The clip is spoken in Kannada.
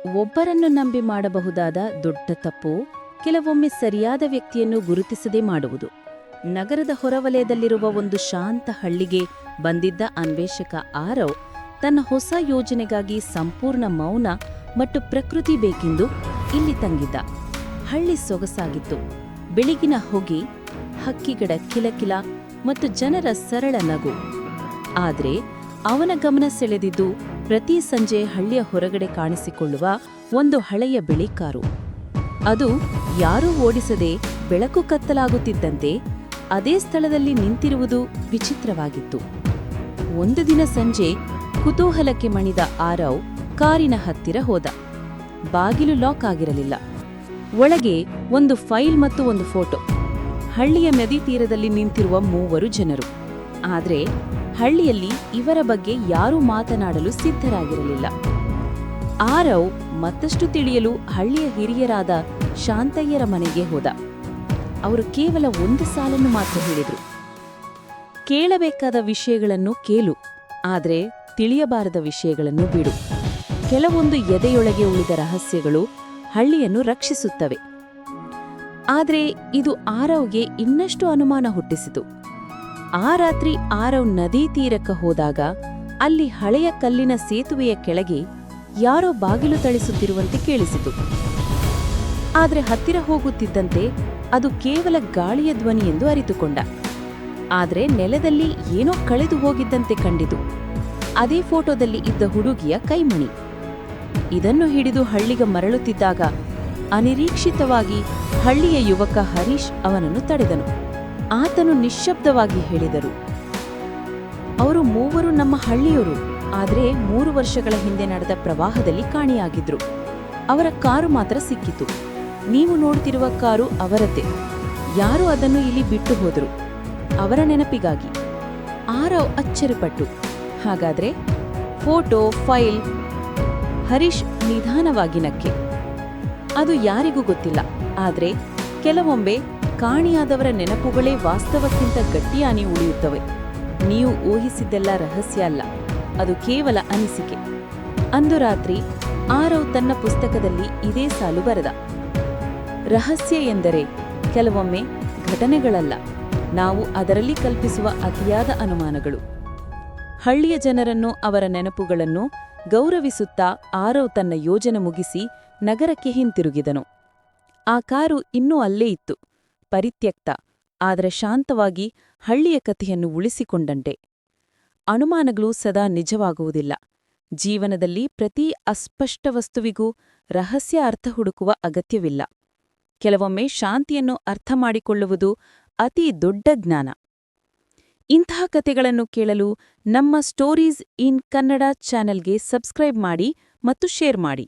ಒಬ್ಬರನ್ನು ನಂಬಿ ಮಾಡಬಹುದಾದ ದೊಡ್ಡ ತಪ್ಪು ಕೆಲವೊಮ್ಮೆ ಸರಿಯಾದ ವ್ಯಕ್ತಿಯನ್ನು ಗುರುತಿಸದೇ ಮಾಡುವುದು. ನಗರದ ಹೊರವಲಯದಲ್ಲಿರುವ ಒಂದು ಶಾಂತ ಹಳ್ಳಿಗೆ ಬಂದಿದ್ದ ಅನ್ವೇಷಕ ಆರವ್ ತನ್ನ ಹೊಸ ಯೋಜನೆಗಾಗಿ ಸಂಪೂರ್ಣ ಮೌನ ಮತ್ತು ಪ್ರಕೃತಿ ಬೇಕೆಂದು ಇಲ್ಲಿ ತಂಗಿದ್ದ. ಹಳ್ಳಿ ಸೊಗಸಾಗಿತ್ತು. ಬೆಳಗಿನ ಹೊಗೆ, ಹಕ್ಕಿಗಳ ಕಿಲಕಿಲ ಮತ್ತು ಜನರ ಸರಳ ನಗು. ಆದರೆ ಅವನ ಗಮನ ಸೆಳೆದಿದ್ದು ಪ್ರತಿ ಸಂಜೆ ಹಳ್ಳಿಯ ಹೊರಗಡೆ ಕಾಣಿಸಿಕೊಳ್ಳುವ ಒಂದು ಹಳೆಯ ಬಿಳಿ ಕಾರು. ಅದು ಯಾರೂ ಓಡಿಸದೆ ಬೆಳಕು ಕತ್ತಲಾಗುತ್ತಿದ್ದಂತೆ ಅದೇ ಸ್ಥಳದಲ್ಲಿ ನಿಂತಿರುವುದು ವಿಚಿತ್ರವಾಗಿತ್ತು. ಒಂದು ದಿನ ಸಂಜೆ ಕುತೂಹಲಕ್ಕೆ ಮಣಿದ ಆರವ್ ಕಾರಿನ ಹತ್ತಿರ ಹೋದ. ಬಾಗಿಲು ಲಾಕ್ ಆಗಿರಲಿಲ್ಲ. ಒಳಗೆ ಒಂದು ಫೈಲ್ ಮತ್ತು ಒಂದು ಫೋಟೋ. ಹಳ್ಳಿಯ ನದಿ ತೀರದಲ್ಲಿ ನಿಂತಿರುವ 3 ಜನರು. ಆದರೆ ಹಳ್ಳಿಯಲ್ಲಿ ಇವರ ಬಗ್ಗೆ ಯಾರೂ ಮಾತನಾಡಲು ಸಿದ್ಧರಾಗಿರಲಿಲ್ಲ. ಆರವ್ ಮತ್ತಷ್ಟು ತಿಳಿಯಲು ಹಳ್ಳಿಯ ಹಿರಿಯರಾದ ಶಾಂತಯ್ಯರ ಮನೆಗೆ ಹೋದ. ಅವರು ಕೇವಲ ಒಂದು ಸಾಲನ್ನು ಮಾತ್ರ ಹೇಳಿದರು. ಕೇಳಬೇಕಾದ ವಿಷಯಗಳನ್ನು ಕೇಳು, ಆದರೆ ತಿಳಿಯಬಾರದ ವಿಷಯಗಳನ್ನು ಬಿಡು. ಕೆಲವೊಂದು ಎದೆಯೊಳಗೆ ಉಳಿದ ರಹಸ್ಯಗಳು ಹಳ್ಳಿಯನ್ನು ರಕ್ಷಿಸುತ್ತವೆ. ಆದರೆ ಇದು ಆರವ್ಗೆ ಇನ್ನಷ್ಟು ಅನುಮಾನ ಹುಟ್ಟಿಸಿತು. ಆ ರಾತ್ರಿ ಆರವ್ ನದಿ ತೀರಕ್ಕೆ ಹೋದಾಗ ಅಲ್ಲಿ ಹಳೆಯ ಕಲ್ಲಿನ ಸೇತುವೆಯ ಕೆಳಗೆ ಯಾರೋ ಬಾಗಿಲು ತಳಿಸುತ್ತಿರುವಂತೆ ಕೇಳಿಸಿತು. ಆದರೆ ಹತ್ತಿರ ಹೋಗುತ್ತಿದ್ದಂತೆ ಅದು ಕೇವಲ ಗಾಳಿಯ ಧ್ವನಿ ಎಂದು ಅರಿತುಕೊಂಡ. ಆದರೆ ನೆಲದಲ್ಲಿ ಏನೋ ಕಳೆದು ಹೋಗಿದ್ದಂತೆ ಕಂಡಿತು. ಅದೇ ಫೋಟೋದಲ್ಲಿ ಇದ್ದ ಹುಡುಗಿಯ ಕೈಮಣಿ. ಇದನ್ನು ಹಿಡಿದು ಹಳ್ಳಿಗೆ ಮರಳುತ್ತಿದ್ದಾಗ ಅನಿರೀಕ್ಷಿತವಾಗಿ ಹಳ್ಳಿಯ ಯುವಕ ಹರೀಶ್ ಅವನನ್ನು ತಡೆದನು. ಆತನು ನಿಶ್ಶಬ್ದವಾಗಿ ಹೇಳಿದರು, ಅವರು 3 ನಮ್ಮ ಹಳ್ಳಿಯವರು, ಆದರೆ 3 ವರ್ಷಗಳ ಹಿಂದೆ ನಡೆದ ಪ್ರವಾಹದಲ್ಲಿ ಕಾಣೆಯಾಗಿದ್ರು. ಅವರ ಕಾರು ಮಾತ್ರ ಸಿಕ್ಕಿತು. ನೀವು ನೋಡ್ತಿರುವ ಕಾರು ಅವರದ್ದೇ. ಯಾರು ಅದನ್ನು ಇಲ್ಲಿ ಬಿಟ್ಟು ಹೋದರು, ಅವರ ನೆನಪಿಗಾಗಿ. ಆರವ್ ಅಚ್ಚರಿಪಟ್ಟು, ಹಾಗಾದ್ರೆ ಫೋಟೋ, ಫೈಲ್? ಹರೀಶ್ ನಿಧಾನವಾಗಿ ನಕ್ಕೆ. ಅದು ಯಾರಿಗೂ ಗೊತ್ತಿಲ್ಲ. ಆದರೆ ಕೆಲವೊಮ್ಮೆ ಕಾಣೆಯಾದವರ ನೆನಪುಗಳೇ ವಾಸ್ತವಕ್ಕಿಂತ ಗಟ್ಟಿಯಾಗಿ ಉಳಿಯುತ್ತವೆ. ನೀವು ಊಹಿಸಿದ್ದೆಲ್ಲ ರಹಸ್ಯ ಅಲ್ಲ, ಅದು ಕೇವಲ ಅನಿಸಿಕೆ. ಅಂದು ರಾತ್ರಿ ಆರವ್ ತನ್ನ ಪುಸ್ತಕದಲ್ಲಿ ಇದೇ ಸಾಲು ಬರೆದ. ರಹಸ್ಯ ಎಂದರೆ ಕೆಲವೊಮ್ಮೆ ಘಟನೆಗಳಲ್ಲ, ನಾವು ಅದರಲ್ಲಿ ಕಲ್ಪಿಸುವ ಅತಿಯಾದ ಅನುಮಾನಗಳು. ಹಳ್ಳಿಯ ಜನರನ್ನು, ಅವರ ನೆನಪುಗಳನ್ನು ಗೌರವಿಸುತ್ತಾ ಆರವ್ ತನ್ನ ಯೋಜನೆ ಮುಗಿಸಿ ನಗರಕ್ಕೆ ಹಿಂತಿರುಗಿದನು. ಆ ಕಾರು ಇನ್ನೂ ಅಲ್ಲೇ ಇತ್ತು, ಪರಿತ್ಯಕ್ತ, ಆದರೆ ಶಾಂತವಾಗಿ ಹಳ್ಳಿಯ ಕಥೆಯನ್ನು ಉಳಿಸಿಕೊಂಡಂತೆ. ಅನುಮಾನಗಳು ಸದಾ ನಿಜವಾಗುವುದಿಲ್ಲ. ಜೀವನದಲ್ಲಿ ಪ್ರತಿ ಅಸ್ಪಷ್ಟ ವಸ್ತುವಿಗೂ ರಹಸ್ಯ ಅರ್ಥ ಹುಡುಕುವ ಅಗತ್ಯವಿಲ್ಲ. ಕೆಲವೊಮ್ಮೆ ಶಾಂತಿಯನ್ನು ಅರ್ಥ ಮಾಡಿಕೊಳ್ಳುವುದು ಅತಿ ದೊಡ್ಡ ಜ್ಞಾನ. ಇಂತಹ ಕಥೆಗಳನ್ನು ಕೇಳಲು ನಮ್ಮ ಸ್ಟೋರೀಸ್ ಇನ್ ಕನ್ನಡ ಚಾನೆಲ್ಗೆ ಸಬ್ಸ್ಕ್ರೈಬ್ ಮಾಡಿ ಮತ್ತು ಶೇರ್ ಮಾಡಿ.